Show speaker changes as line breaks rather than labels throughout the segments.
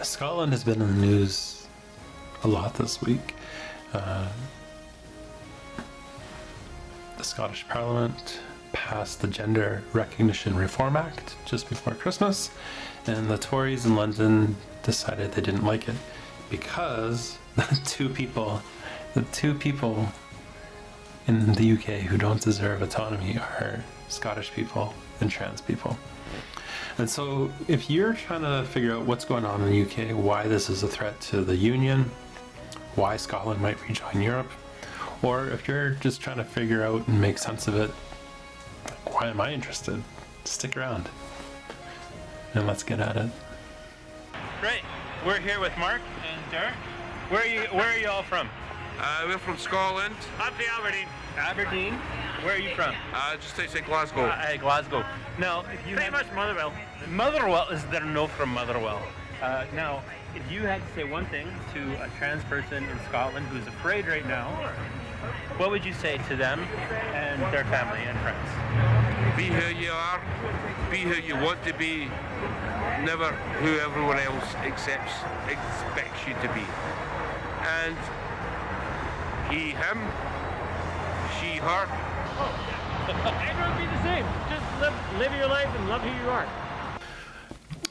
Scotland has been in the news a lot this week. The Scottish Parliament passed the Gender Recognition Reform Act just before Christmas, and the Tories in London decided they didn't like it because the two people in the UK who don't deserve autonomy are Scottish people and trans people. And so if you're trying to figure out what's going on in the UK, why this is a threat to the Union, why Scotland might rejoin Europe, or if you're just trying to figure out and make sense of it, why am I interested? Stick around and let's get at it.
Great. We're here with Mark and Derek. Where are you all from?
We're from Scotland.
I'm from Aberdeen. Aberdeen? Where are you from?
Just outside Glasgow.
Glasgow. Now, if you pretty much Motherwell. Motherwell is there no from Motherwell. Now, if you had to say one thing to a trans person in Scotland who's afraid right now, what would you say to them and their family and friends?
Be who you are. Be who you want to be. Never who everyone else expects you to be. And he, him, she, her.
Everyone be the same. Just live your life and love who you are.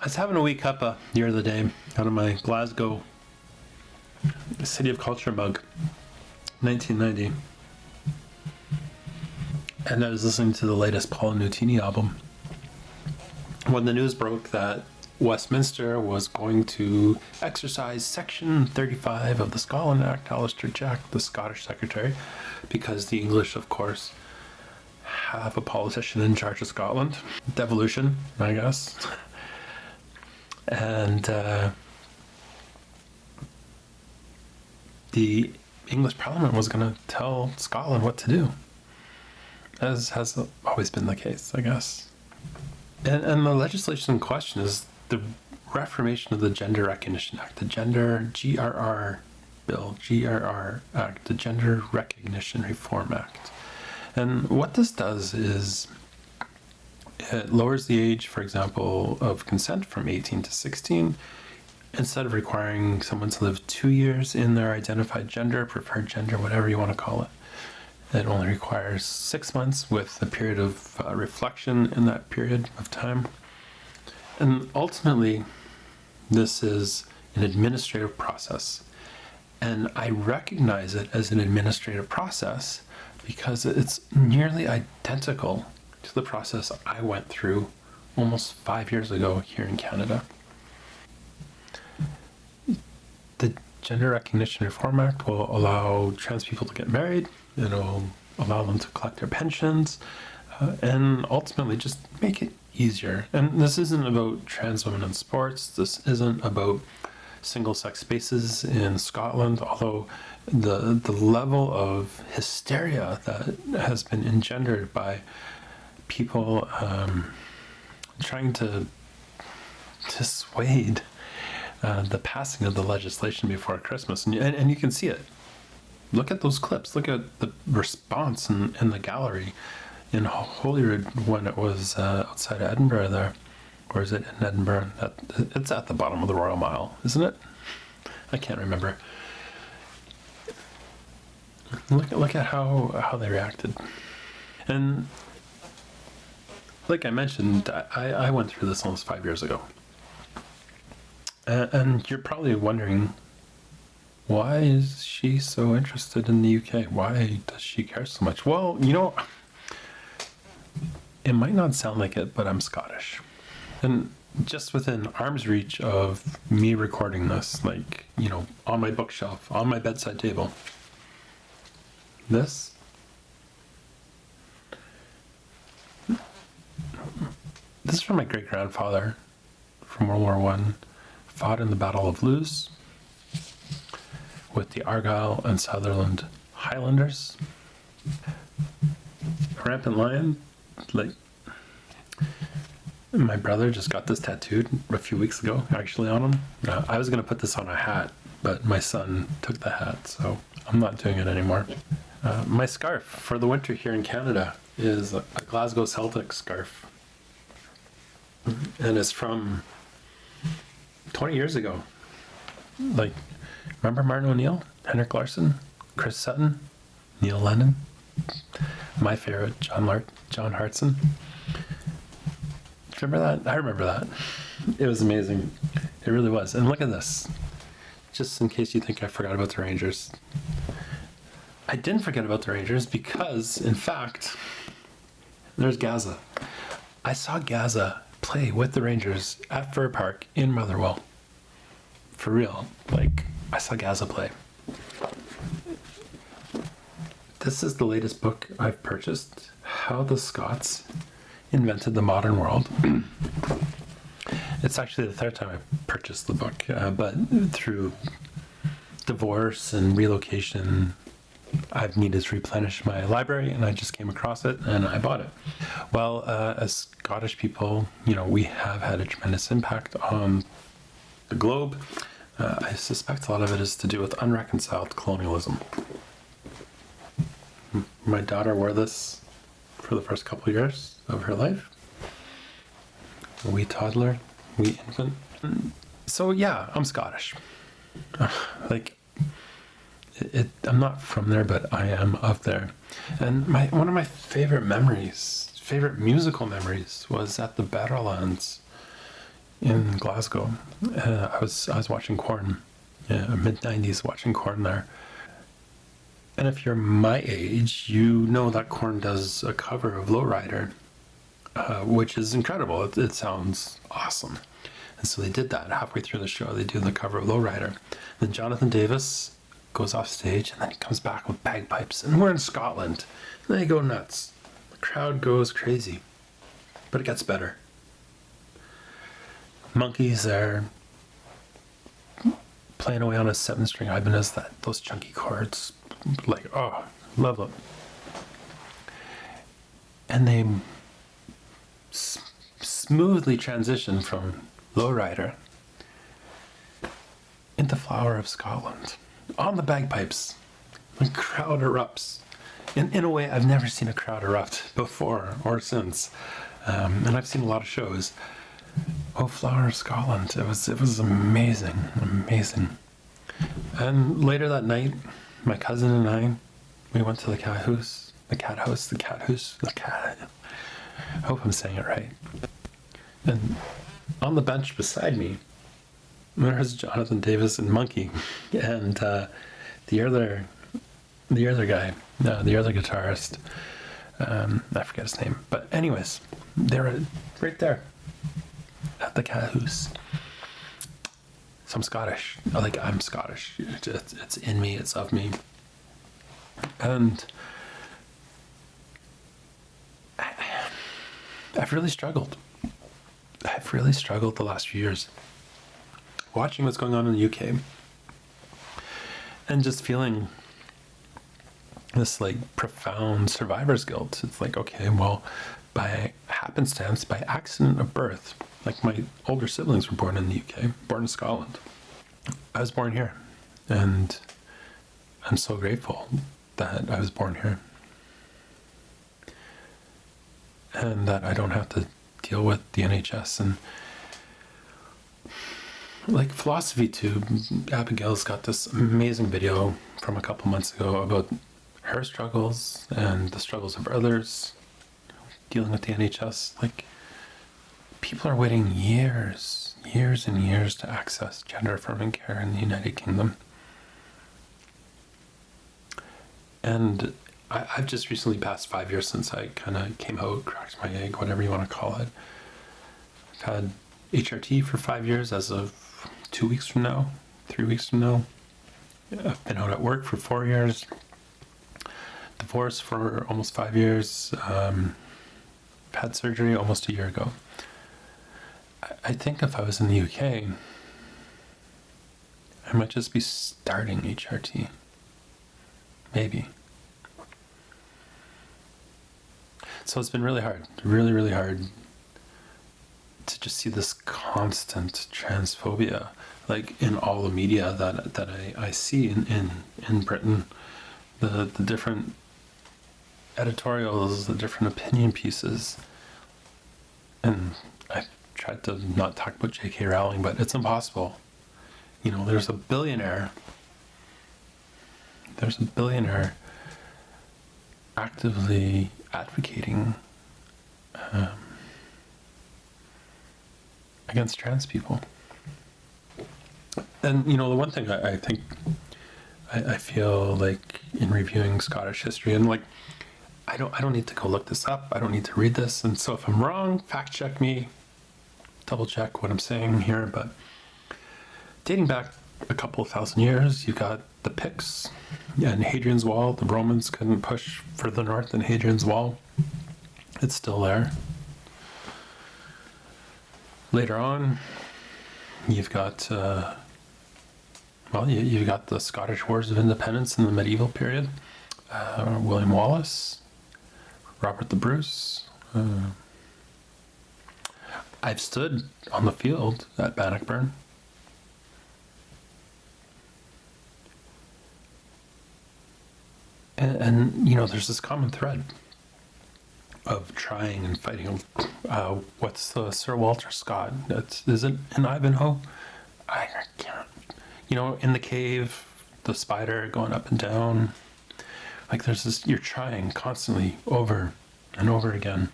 I was having a wee cuppa the other day out of my Glasgow City of Culture mug, 1990. And I was listening to the latest Paul Nutini album when the news broke that Westminster was going to exercise Section 35 of the Scotland Act, Alistair Jack, the Scottish Secretary, because the English, of course, have a politician in charge of Scotland. Devolution, I guess. And the English Parliament was going to tell Scotland what to do, as has always been the case, I guess. And the legislation in question is the reformation of the Gender Recognition Act, the Gender GRR Bill, GRR Act, the Gender Recognition Reform Act. And what this does is it lowers the age, for example, of consent from 18 to 16. Instead of requiring someone to live 2 years in their identified gender, preferred gender, whatever you want to call it, it only requires 6 months with a period of reflection in that period of time. And ultimately, this is an administrative process. And I recognize it as an administrative process because it's nearly identical to the process I went through almost 5 years ago here in Canada. The Gender Recognition Reform Act will allow trans people to get married. It'll allow them to collect their pensions, and ultimately just make it easier. And this isn't about trans women in sports. This isn't about single-sex spaces in Scotland, although the level of hysteria that has been engendered by people trying to dissuade the passing of the legislation before Christmas. And you can see it. Look at those clips. Look at the response in the gallery in Holyrood when it was outside of Edinburgh there. Or is it in Edinburgh? It's at the bottom of the Royal Mile, isn't it? I can't remember. Look at how they reacted. And like I mentioned, I went through this almost 5 years ago. And you're probably wondering, why is she so interested in the UK? Why does she care so much? Well, you know, it might not sound like it, but I'm Scottish. And just within arm's reach of me recording this, like, you know, on my bookshelf, on my bedside table, this is from my great-grandfather from World War I, fought in the Battle of Loos with the Argyll and Sutherland Highlanders. A rampant lion, like, my brother just got this tattooed a few weeks ago, actually, on him. I was going to put this on a hat, but my son took the hat, so I'm not doing it anymore. My scarf for the winter here in Canada is a Glasgow Celtic scarf. And it's from 20 years ago. Like, remember Martin O'Neill, Henrik Larsson, Chris Sutton, Neil Lennon, my favorite, John Hartson. Remember that? I remember that. It was amazing. It really was. And look at this. Just in case you think I forgot about the Rangers. I didn't forget about the Rangers because, in fact, there's Gaza. I saw Gaza play with the Rangers at Fir Park in Motherwell. For real. Like, I saw Gaza play. This is the latest book I've purchased, How the Scots Invented the Modern World. It's actually the third time I've purchased the book, but through divorce and relocation, I've needed to replenish my library, and I just came across it and I bought it. Well, as Scottish people, we have had a tremendous impact on the globe. I suspect a lot of it is to do with unreconciled colonialism. My daughter wore this for the first couple of years of her life. A wee toddler, wee infant. So yeah, I'm Scottish. Like, I'm not from there, but I am of there. And one of my favorite musical memories, was at the Barrowlands in Glasgow. I was watching Korn, mid-90s, watching Korn there. And if you're my age, you know that Korn does a cover of Lowrider, which is incredible. It sounds awesome. And so they did that halfway through the show. They do the cover of Lowrider. Then Jonathan Davis goes off stage, and then he comes back with bagpipes. And we're in Scotland. And they go nuts. The crowd goes crazy. But it gets better. Monkey's there, playing away on a 7-string Ibanez, those chunky chords. Like, oh, love them. And they smoothly transition from Lowrider into Flower of Scotland on the bagpipes. The crowd erupts. In a way I've never seen a crowd erupt before or since. And I've seen a lot of shows. Oh, Flower of Scotland. It was amazing. Amazing. And later that night, my cousin and we went to the cat house. I hope I'm saying it right. And on the bench beside me, there's Jonathan Davis and Monkey, and the other guy, the other guitarist. I forget his name, but anyways, they're right there at the cat house. So I'm Scottish. I'm Scottish. It's in me. It's of me. And I've really struggled. The last few years, watching what's going on in the UK, and just feeling this profound survivor's guilt. It's okay, well, by happenstance, by accident of birth, my older siblings were born in the UK, born in Scotland. I was born here, and I'm so grateful that I was born here, and that I don't have to deal with the NHS. And Philosophy Tube, Abigail's got this amazing video from a couple months ago about her struggles and the struggles of others dealing with the NHS. People are waiting years and years to access gender affirming care in the United Kingdom. And I've just recently passed 5 years since I kind of came out, cracked my egg, whatever you want to call it. I've had HRT for 5 years as of 3 weeks from now. I've been out at work for 4 years. Divorced for almost 5 years. Had surgery almost a year ago. I think if I was in the UK, I might just be starting HRT. Maybe. So it's been really hard, really hard to just see this constant transphobia, in all the media that I see in Britain, the different editorials, the different opinion pieces. And I've tried to not talk about J.K. Rowling, but it's impossible. there's a billionaire. There's a billionaire actively advocating against trans people. And the one thing I think I feel like in reviewing Scottish history, and like I don't need to go look this up. I don't need to read this. And so if I'm wrong, fact check me, double check what I'm saying here. But dating back a couple of thousand years, you've got the Picts and Hadrian's Wall. The Romans couldn't push further north than Hadrian's Wall. It's still there. Later on, you've got you've got the Scottish Wars of Independence in the medieval period. William Wallace, Robert the Bruce. I've stood on the field at Bannockburn. And there's this common thread of trying and fighting. What's the Sir Walter Scott? Is it in Ivanhoe? I can't. In the cave, the spider going up and down. Like there's this, you're trying constantly over and over again,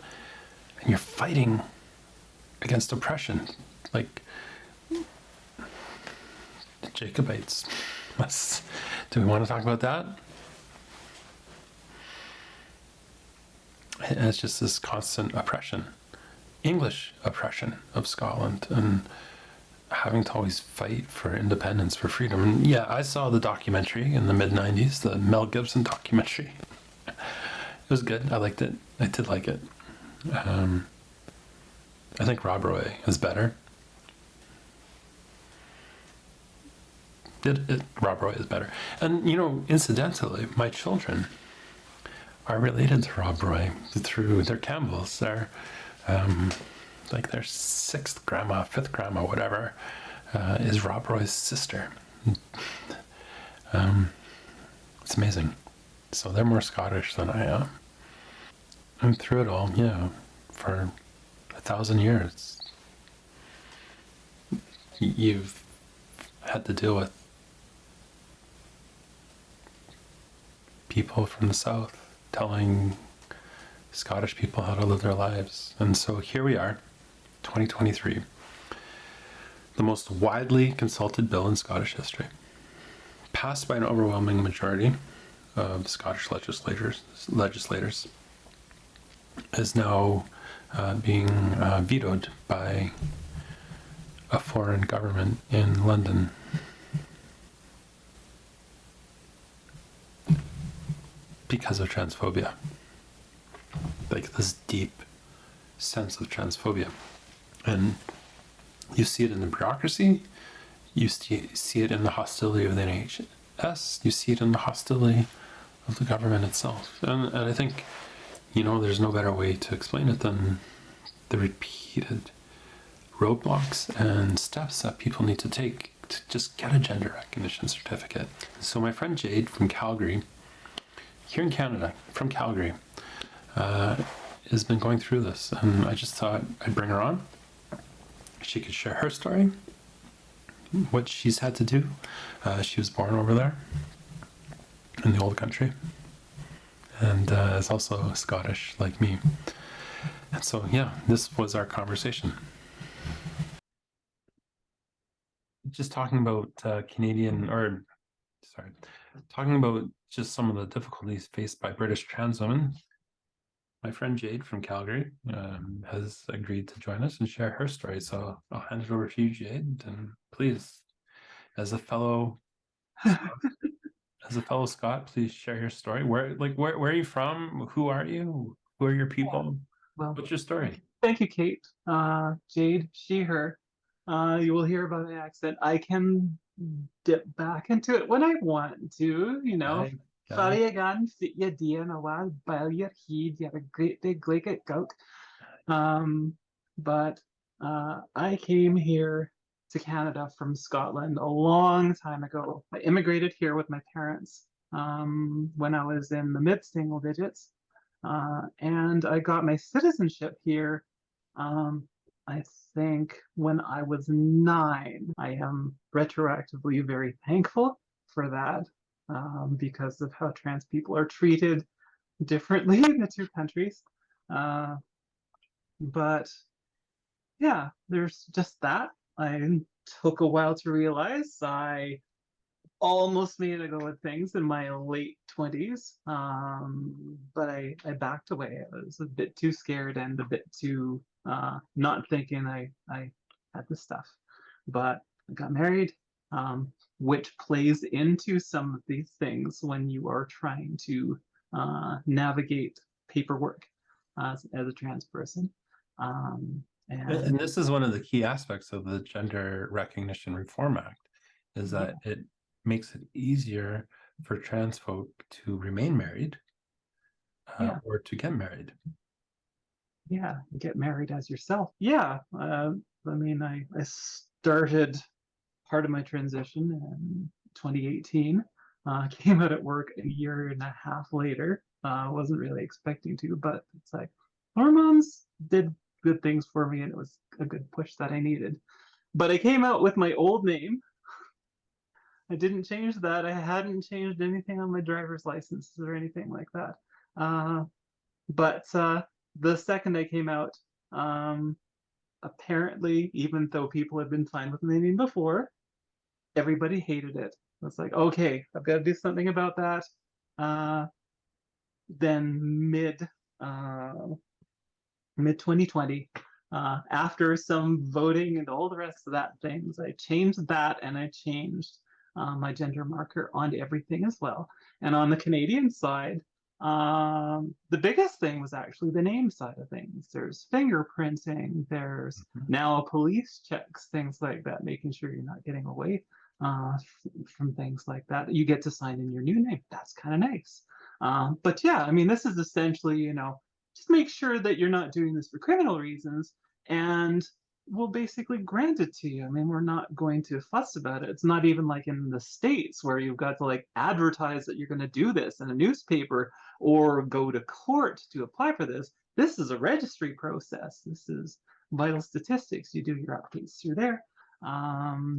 and you're fighting against oppression. Like the Jacobites. Do we want to talk about that? And it's just this constant oppression, English oppression of Scotland, and having to always fight for independence, for freedom. And yeah, I saw the documentary in the mid-90s, the Mel Gibson documentary. It was good. I liked it. I did like it. I think Rob Roy is better. Rob Roy is better. And, incidentally, my children are related to Rob Roy through their Campbells. They're like their fifth grandma, whatever, is Rob Roy's sister. It's amazing. So they're more Scottish than I am. And through it all, for 1,000 years, you've had to deal with people from the South telling Scottish people how to live their lives. And so here we are, 2023, the most widely consulted bill in Scottish history, passed by an overwhelming majority of Scottish legislators, is now being vetoed by a foreign government in London. Because of transphobia. Like this deep sense of transphobia. And you see it in the bureaucracy, you see it in the hostility of the NHS, you see it in the hostility of the government itself. And I think, there's no better way to explain it than the repeated roadblocks and steps that people need to take to just get a gender recognition certificate. So my friend Jade from Calgary, here in Canada, from Calgary, has been going through this, and I just thought I'd bring her on. She could share her story, what she's had to do. She was born over there in the Auld Country, and is also Scottish like me. And so, this was our conversation. Just talking about talking about just some of the difficulties faced by British trans women. My friend Jade from Calgary has agreed to join us and share her story. So I'll hand it over to you, Jade, and please, as a fellow Scot, please share your story. Where are you from? Who are you? Who are your people?
Well,
what's your story?
Thank you, Kate. Jade, she, her. You will hear about my accent. I can dip back into it when I want to, Fariagan, fit ya dia na wal, bile your heed, you have a great big gleeket goat. But I came here to Canada from Scotland a long time ago. I immigrated here with my parents when I was in the mid-single digits. And I got my citizenship here I think, when I was 9. I am retroactively very thankful for that, because of how trans people are treated differently in the two countries. But yeah, there's just that. I took a while to realize. I almost made a go at things in my late 20s, but I backed away. I was a bit too scared and a bit too not thinking I had the stuff. But I got married, which plays into some of these things when you are trying to navigate paperwork as a trans person.
And this is one of the key aspects of the Gender Recognition Reform Act, is that it makes it easier for trans folk to remain married or to get married.
Yeah, get married as yourself. Yeah, I mean, I started part of my transition in 2018. Came out at work a year and a half later. Wasn't really expecting to, but it's like hormones did good things for me, and it was a good push that I needed. But I came out with my old name. I didn't change that. I hadn't changed anything on my driver's license or anything like that. But the second I came out, apparently, even though people had been fine with my name before, everybody hated it. It's like, okay, I've got to do something about that. Then mid 2020, after some voting and all the rest of that things, I changed that, and I changed my gender marker onto everything as well. And on the Canadian side, the biggest thing was actually the name side of things. There's fingerprinting, there's now police checks, things like that, making sure you're not getting away from things like that. You get to sign in your new name. That's kind of nice. But yeah, I mean, this is essentially, just make sure that you're not doing this for criminal reasons, and we'll basically grant it to you. I mean, we're not going to fuss about it. It's not even like in the States where you've got to like advertise that you're going to do this in a newspaper or go to court to apply for this. This is a registry process. This is vital statistics. You do your updates through there.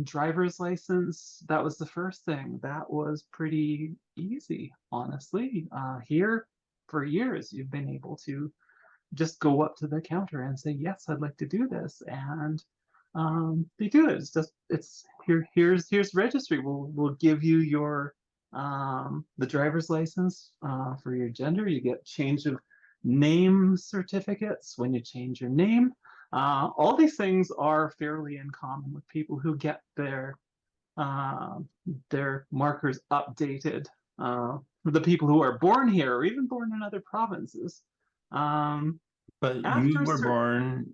Driver's license, that was the first thing. That was pretty easy, honestly. Here, for years, you've been able to just go up to the counter and say, yes, I'd like to do this, and they do it. It's here's registry. We'll give you your the driver's license for your gender. You get change of name certificates when you change your name. All these things are fairly in common with people who get their markers updated. The people who are born here or even born in other provinces.
But you were born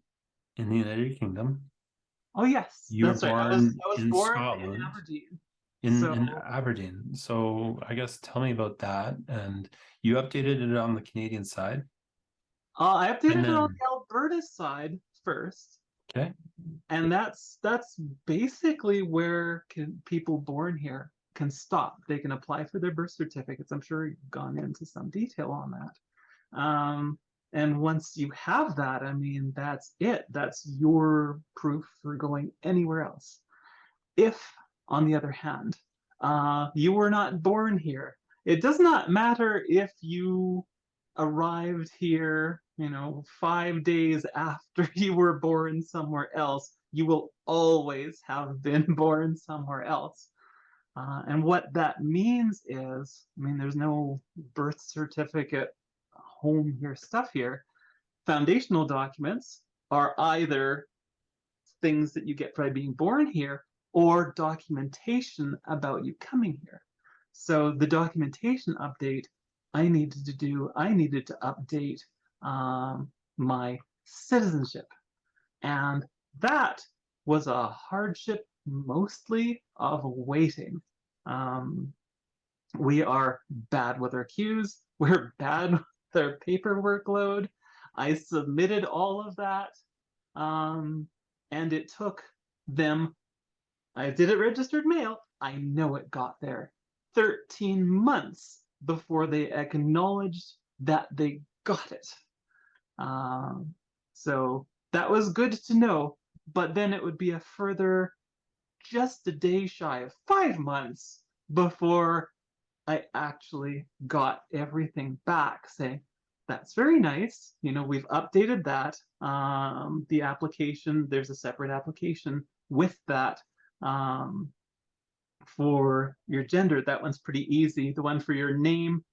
in the United Kingdom.
Oh yes,
you were born
right. I was
in
born
Scotland,
in Aberdeen.
in Aberdeen. So I guess tell me about that. And you updated it on the Canadian side.
I updated it on the Alberta side first.
Okay.
And that's basically where people born here can stop. They can apply for their birth certificates. I'm sure you've gone into some detail on that. And once you have that, I mean, that's it. That's your proof for going anywhere else. If, on the other hand, you were not born here, it does not matter if you arrived here, 5 days after you were born somewhere else, you will always have been born somewhere else. And what that means is, I mean, there's no birth certificate, home here stuff here. Foundational documents are either things that you get by being born here or documentation about you coming here. So the documentation update I needed to update my citizenship. And that was a hardship mostly of waiting. We are bad with our queues. We're bad with our paperwork load. I submitted all of that. And it took them, I did it registered mail. I know it got there 13 months before they acknowledged that they got it. So that was good to know, but then it would be a further just a day shy of 5 months before I actually got everything back saying, that's very nice. We've updated that. The application, there's a separate application with that for your gender. That one's pretty easy. The one for your name,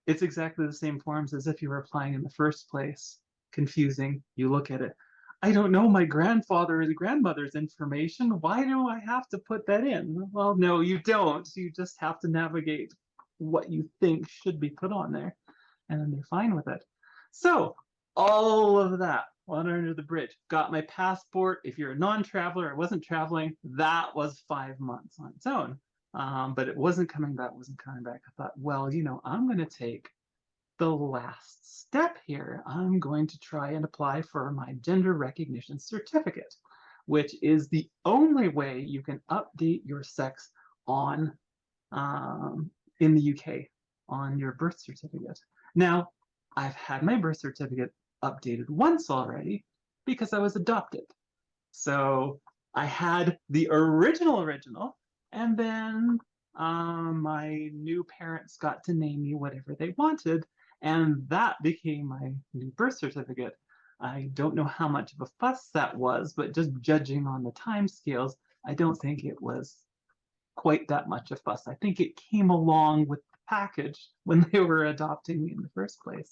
it's exactly the same forms as if you were applying in the first place. Confusing. You look at it. I don't know my grandfather and grandmother's information. Why do I have to put that in? Well, no, you don't. You just have to navigate what you think should be put on there, and then they're fine with it. So all of that, water under the bridge. Got my passport. If you're a non-traveler, I wasn't traveling. That was 5 months on its own. But it wasn't coming back. I thought, well, I'm going to take the last step here. I'm going to try and apply for my gender recognition certificate, which is the only way you can update your sex on in the UK on your birth certificate. Now, I've had my birth certificate updated once already because I was adopted. So I had the original, and then my new parents got to name me whatever they wanted, and that became my new birth certificate. I don't know how much of a fuss that was, but just judging on the time scales, I don't think it was quite that much of a fuss. I think it came along with the package when they were adopting me in the first place.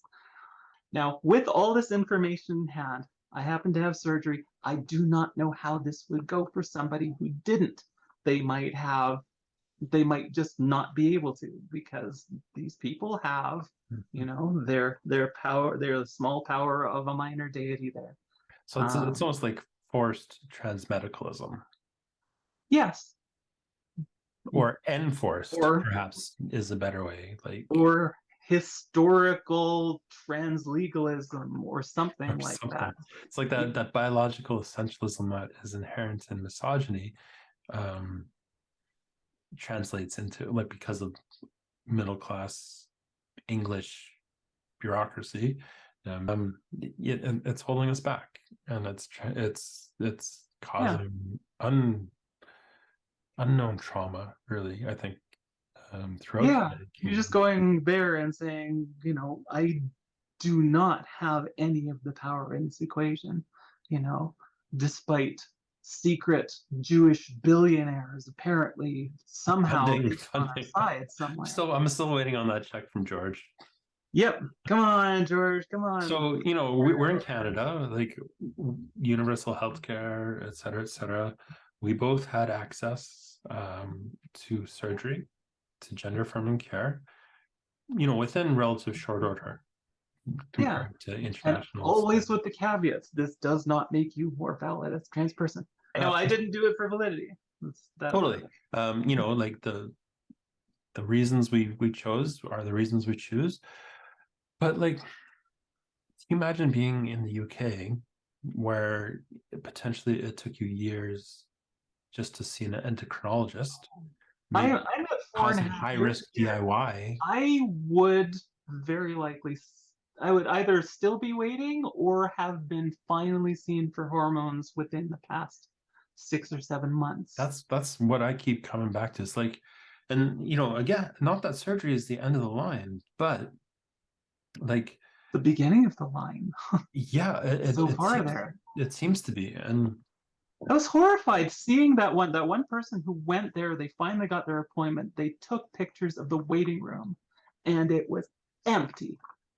Now, with all this information in hand, I happen to have surgery. I do not know how this would go for somebody who didn't. They might just not be able to, because these people have, their power, their small power of a minor deity there.
So it's almost like forced transmedicalism.
Yes.
Or enforced, perhaps, is a better way.
Or historical translegalism or something like that.
It's like that biological essentialism that is inherent in misogyny translates into, because of middle class English bureaucracy. It's holding us back, and it's causing unknown trauma, really, I think, throughout.
Yeah, you're just going there and saying, I do not have any of the power in this equation, despite secret Jewish billionaires apparently somehow on our side somewhere.
I'm still waiting on that check from George.
Yep, come on, George, come on.
So we're in Canada, universal healthcare, et cetera. We both had access to surgery, to gender affirming care, within relative short order.
Yeah,
to international,
and always with the caveats: this does not make you more valid as a trans person. No, I didn't do it for validity.
Totally. The reasons we chose are the reasons we choose. But can you imagine being in the UK where potentially it took you years just to see an endocrinologist?
I'm at 4.5
high risk DIY.
I would very likely, I would either still be waiting or have been finally seen for hormones within the past 6 or 7 months.
That's what I keep coming back to. It's and again, not that surgery is the end of the line, but
the beginning of the line.
Yeah, it seems to be. And
I was horrified seeing that one person who went there. They finally got their appointment. They took pictures of the waiting room, and it was empty,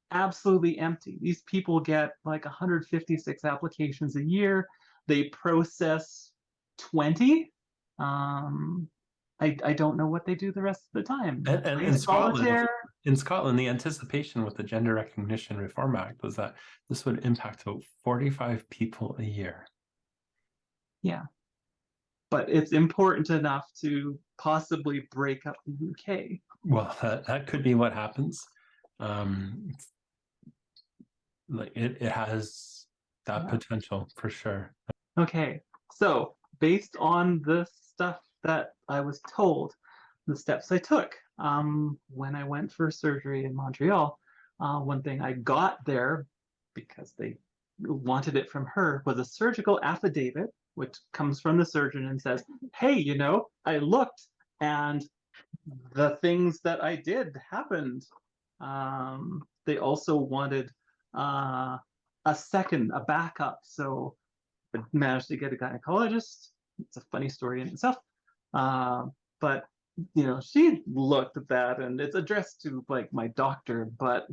absolutely empty. These people get 156 applications a year. They process 20. I don't know what they do the rest of the time.
And in Scotland, the anticipation with the Gender Recognition Reform Act was that this would impact about 45 people a year.
Yeah, but it's important enough to possibly break up the UK.
Well, that could be what happens. It has that potential for sure.
Okay, so based on the stuff that I was told, the steps I took when I went for surgery in Montreal, one thing I got there, because they wanted it from her was a surgical affidavit, which comes from the surgeon and says, hey, you know, I looked and the things that I did happened. They also wanted a backup. So I managed to get a gynecologist. It's a funny story in itself. But you know, she looked at that, and it's addressed to like my doctor, but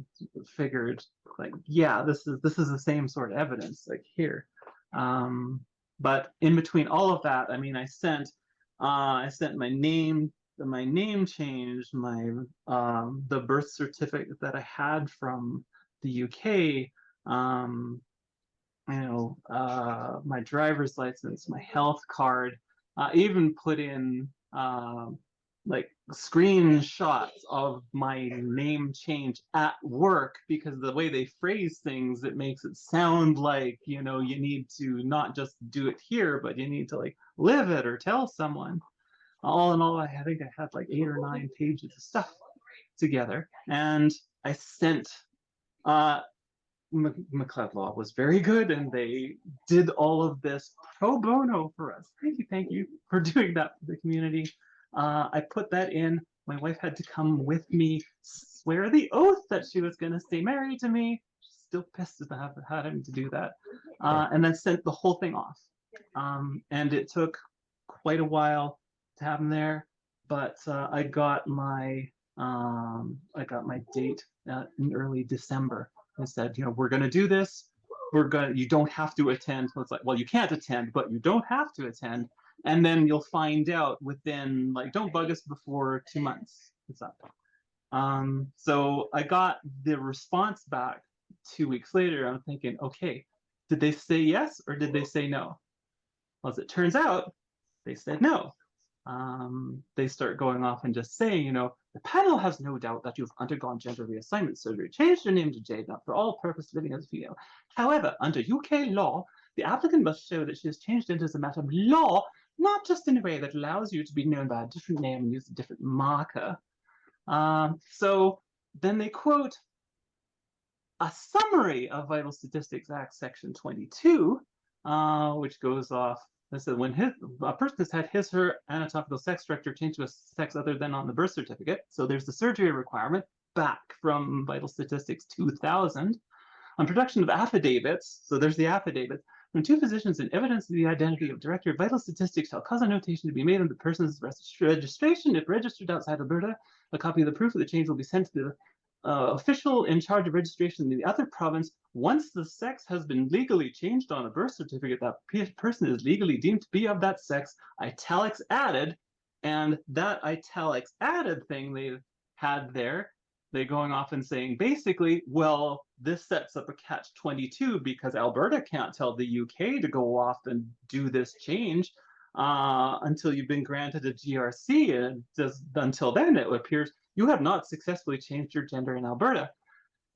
figured like, yeah, this is the same sort of evidence like here. But in between all of that, I mean, I sent my name change, my the birth certificate that I had from the UK, you know, my driver's license, my health card, even put in like screenshots of my name change at work, because the way they phrase things, it makes it sound like, you know, you need to not just do it here, but you need to like live it or tell someone. All in all, I think I had like 8 or 9 pages of stuff together, and I sent McLeod Law was very good, and they did all of this pro bono for us. Thank you for doing that for the community. I put that in. My wife had to come with me, swear the oath that she was going to stay married to me. She's still pissed about having to do that, and then sent the whole thing off. And it took quite a while to have them there, but I got my date in early December. I said, you know, we're going to do this. You don't have to attend. So it's like, well, you can't attend, but you don't have to attend. And then you'll find out within, like, don't bug us before 2 months. It's up. So I got the response back 2 weeks later. I'm thinking, okay, did they say yes or did they say no? Well, as it turns out, they said no. They start going off and just saying, you know, the panel has no doubt that you've undergone gender reassignment surgery, changed your name to Jade, now for all purpose living as a female. However, under UK law, the applicant must show that she has changed gender as a matter of law, not just in a way that allows you to be known by a different name and use a different marker. So then they quote a summary of Vital Statistics Act Section 22, which goes off. It said when a person has had his/her anatomical sex structure changed to a sex other than on the birth certificate, so there's the surgery requirement back from Vital Statistics 2000. On production of affidavits, so there's the affidavit, when 2 physicians in evidence of the identity of Director of Vital Statistics shall cause a notation to be made on the person's registration. If registered outside Alberta, a copy of the proof of the change will be sent to the official in charge of registration in the other province. Once the sex has been legally changed on a birth certificate, that person is legally deemed to be of that sex, italics added, and that italics added thing they had there, they're going off and saying basically, well, this sets up a catch-22 because Alberta can't tell the UK to go off and do this change until you've been granted a GRC, and just until then it appears you have not successfully changed your gender in Alberta.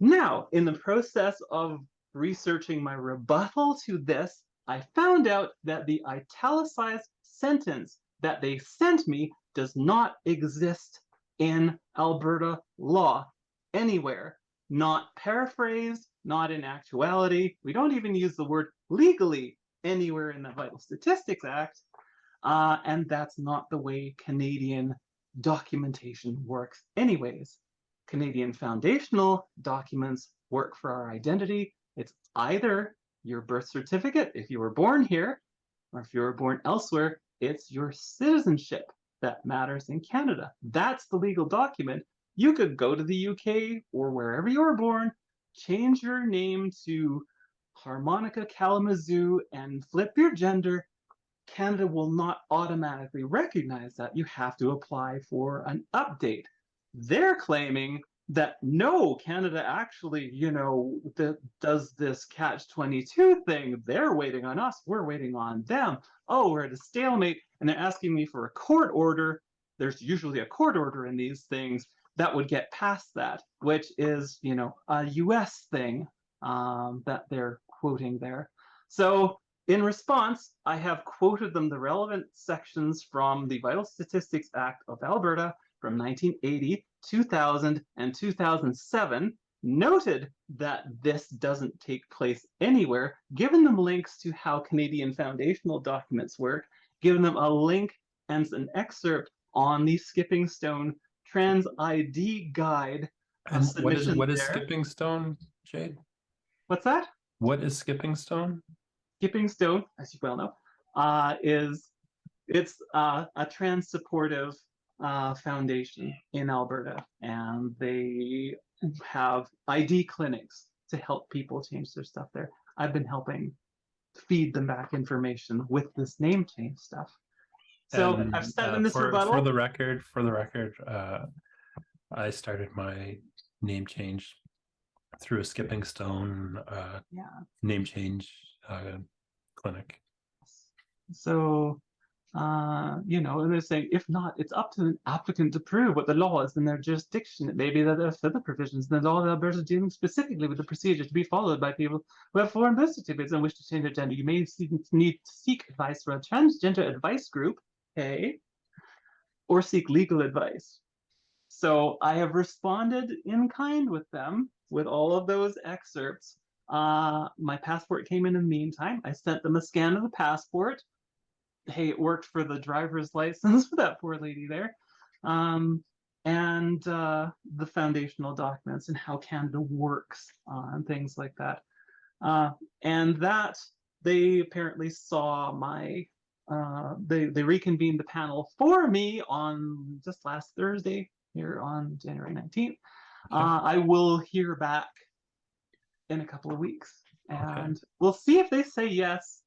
Now, in the process of researching my rebuttal to this, I found out that the italicized sentence that they sent me does not exist in Alberta law anywhere. Not paraphrased, not in actuality. We don't even use the word legally anywhere in the Vital Statistics Act. And that's not the way Canadian documentation works anyways. Canadian foundational documents work for our identity. It's either your birth certificate if you were born here, or if you were born elsewhere, it's your citizenship that matters in Canada. That's the legal document. You could go to the UK or wherever you were born, change your name to Harmonica Kalamazoo and flip your gender. Canada will not automatically recognize that. You have to apply for an update. They're claiming that no, Canada actually, you know, does this catch-22 thing. They're waiting on us. We're waiting on them. Oh, we're at a stalemate, and they're asking me for a court order. There's usually a court order in these things that would get past that, which is, you know, a US thing that they're quoting there. So in response, I have quoted them the relevant sections from the Vital Statistics Act of Alberta from 1980, 2000, and 2007. noted that this doesn't take place anywhere, given them links to how Canadian foundational documents work, given them a link and an excerpt on the Skipping Stone Trans ID guide
And
submission
what is
there.
Skipping Stone, Jade?
What's that?
What is Skipping Stone?
Skipping Stone, as you well know, it's a trans supportive foundation in Alberta, and they have ID clinics to help people change their stuff there. I've been helping feed them back information with this name change stuff. So
And,
I've sent them this
for
rebuttal.
the record, I started my name change through a Skipping Stone name change clinic.
So, and they're saying, if not, it's up to the applicant to prove what the law is in their jurisdiction. It may be that there are further provisions in the law of Alberta dealing specifically with the procedure to be followed by people who have foreign birth certificates and wish to change their gender. You may need to seek advice from a transgender advice group, or seek legal advice. So I have responded in kind with them with all of those excerpts. My passport came in the meantime. I sent them a scan of the passport. Hey, it worked for the driver's license for that poor lady there. And the foundational documents and how Canada works and things like that. And that they apparently saw my, they reconvened the panel for me on just last Thursday here on January 19th. I will hear back in a couple of weeks, and we'll see if they say yes.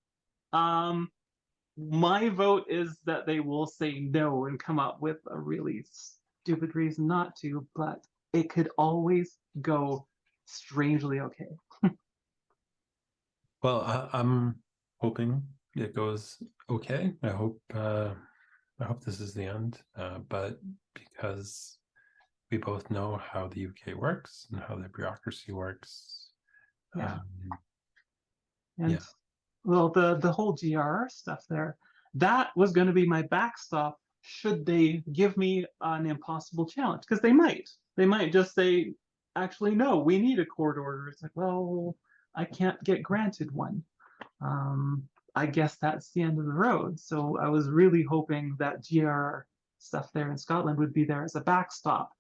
My vote is that they will say no and come up with a really stupid reason not to, but it could always go strangely okay.
Well, I'm hoping it goes okay. I hope this is the end. But because we both know how the UK works and how the bureaucracy works.
Well, the whole GRR stuff there, that was going to be my backstop should they give me an impossible challenge, because they might just say, actually, no, we need a court order. It's like, well, I can't get granted one. I guess that's the end of the road. So I was really hoping that GRR stuff there in Scotland would be there as a backstop,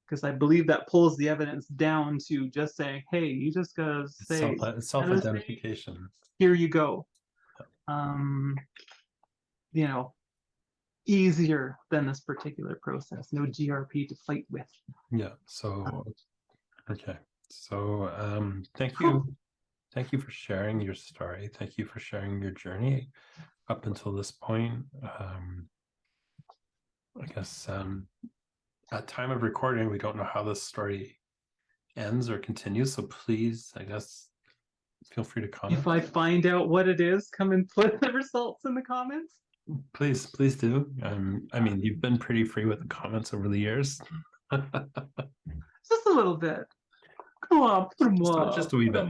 because I believe that pulls the evidence down to just saying, hey, you just gotta say
self-identification.
Here you go. Easier than this particular process. No GRP to fight with.
Yeah. So, okay. So, thank you. Thank you for sharing your story. Thank you for sharing your journey up until this point. I guess at time of recording, we don't know how this story ends or continues. So please, I guess, feel free to comment.
If I find out what it is, come and put the results in the comments.
Please do. I mean, you've been pretty free with the comments over the years.
Just a little bit. Come on, put them up.
Just a wee bit.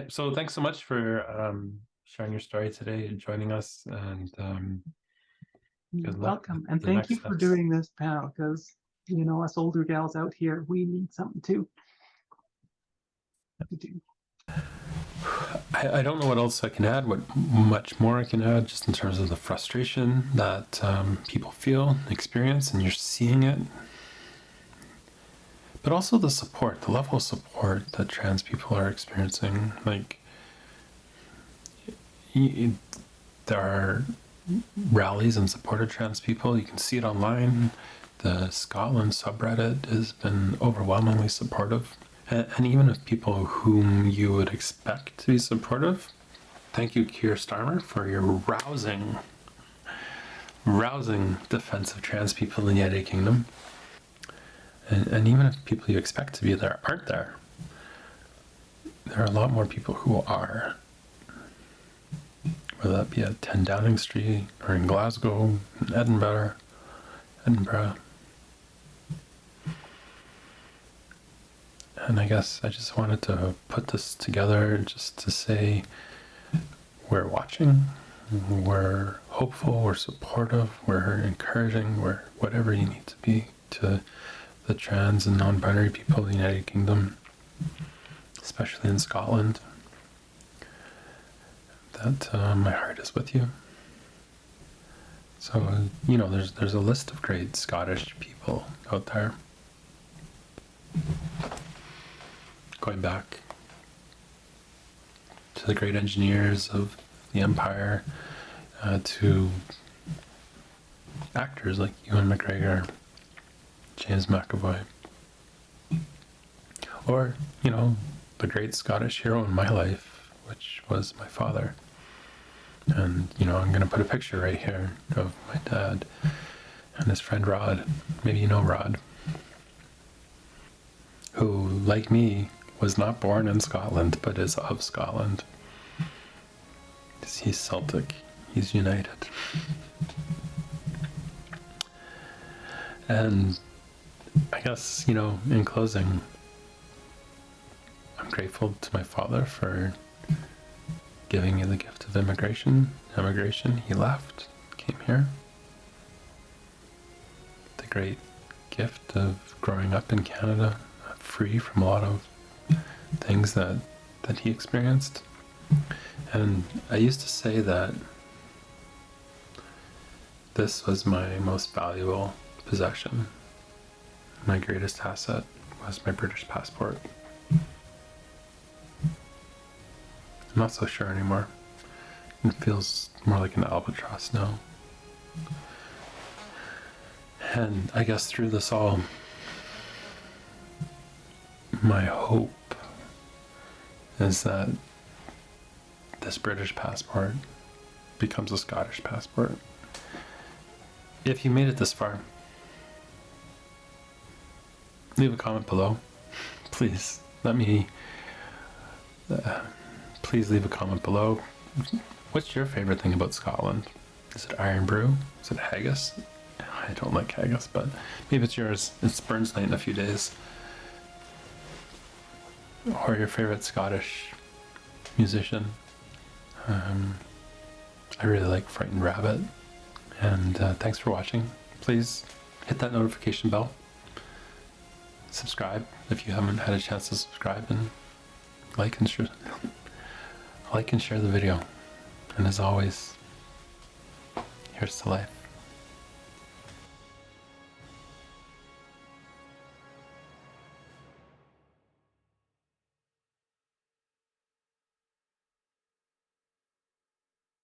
So thanks so much for sharing your story today and joining us. And
you're welcome. And thank you for doing this, pal, because us older gals out here, we need something too. We do.
I don't know what else I can add, what much more I can add, just in terms of the frustration that people feel, experience, and you're seeing it. But also the support, the level of support that trans people are experiencing. Like, there are rallies in support of trans people. You can see it online. The Scotland subreddit has been overwhelmingly supportive. And even of people whom you would expect to be supportive. Thank you, Keir Starmer, for your rousing defense of trans people in the United Kingdom. And even if people you expect to be there aren't there, there are a lot more people who are. Whether that be at 10 Downing Street, or in Glasgow, in Edinburgh. And I guess I just wanted to put this together just to say we're watching, we're hopeful, we're supportive, we're encouraging, we're whatever you need to be to the trans and non-binary people of the United Kingdom. especially in Scotland, that my heart is with you. So, you know, there's a list of great Scottish people out there. Going back to the great engineers of the Empire, to actors like Ewan McGregor, James McAvoy, or, you know, the great Scottish hero in my life, which was my father. And, you know, I'm going to put a picture right here of my dad and his friend Rod. Maybe you know Rod, who, like me, was not born in Scotland, but is of Scotland. He's Celtic. He's united. And I guess, you know, in closing, I'm grateful to my father for giving me the gift of immigration. He left, came here. The great gift of growing up in Canada, free from a lot of things that he experienced. And I used to say that this was my most valuable possession. My greatest asset was my British passport. I'm not so sure anymore. It feels more like an albatross now. And I guess through this all, my hope is that this British passport becomes a Scottish passport. If you made it this far, leave a comment below. Please, please leave a comment below. What's your favorite thing about Scotland? Is it Iron Brew? Is it haggis? I don't like haggis, but maybe it's yours. It's Burns night in a few days. Or your favorite Scottish musician. I really like Frightened Rabbit. And thanks for watching. Please hit that notification bell. Subscribe if you haven't had a chance to subscribe, and like and share the video. And as always, here's to life.